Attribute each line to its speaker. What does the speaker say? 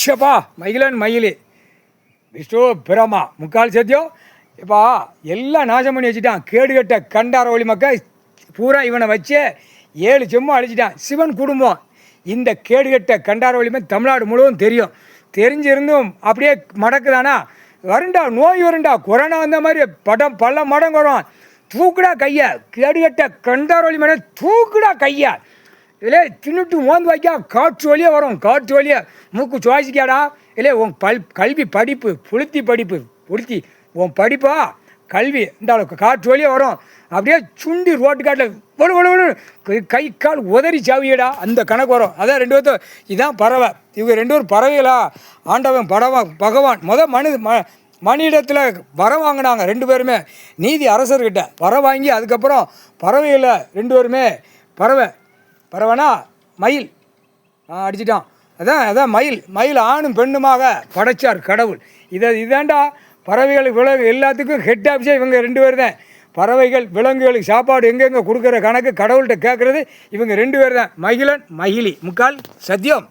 Speaker 1: ஷப்பா மயிலன் மயிலி விஷ்ணு பிரமா முக்கால் சத்தியம் இப்போ எல்லாம் நாசம் பண்ணி வச்சுட்டான். கேடுகட்ட கண்டார ஒளி மக்கள் பூரா இவனை வச்சு 7 செம்மும் அழிச்சிட்டான். சிவன் குடும்பம் இந்த கேடுகட்ட கண்டார ஒளிமை தமிழ்நாடு முழுவதும் தெரியும். தெரிஞ்சிருந்தும் அப்படியே மடக்குதானா வருண்டா, நோய் வருண்டா, கொரோனா வந்த மாதிரி பல மடங்கு வரும். தூக்குடா கையை, கேடுகட்ட கண்டார ஒளி மேலே தூக்குடா கையை. இதில் தின்னுட்டு மோந்து வைக்கா காற்று வழியாக வரும். காற்று வழியாக மூக்கு சுவாசிக்காடா. இல்லை உன் கல்வி படிப்பு புளுத்தி உன் படிப்பா கல்வி இந்த அளவுக்கு காற்று வழியாக வரும். அப்படியே சுண்டி ரோட்டு காட்டில் கை கால் உதறி சாவியடா அந்த கணக்கு வரும். அதான் 2 பேர்த்தும் இதான் பறவை. இவங்க 2 பேரும் பறவைகளா? ஆண்டவன் பகவான் மணியிடத்தில் வரம் வாங்கினாங்க 2 பேருமே. நீதி அரசர்கிட்ட வரம் வாங்கி அதுக்கப்புறம் பறவைகளை 2 பேருமே பறவைனா மயில் அடிச்சிட்டான். அதான் மயில் ஆணும் பெண்ணுமாக படைச்சார் கடவுள். இதாண்டா பறவைகள் விலங்கு எல்லாத்துக்கும் ஹெட் ஆஃபீஸே இவங்க 2 பேர் தான். பறவைகள் விலங்குகளுக்கு சாப்பாடு எங்கெங்கே கொடுக்குற கணக்கு கடவுள்கிட்ட கேட்குறது இவங்க 2 பேர் தான். மகிழன் மகிழி முக்கால் சத்தியம்.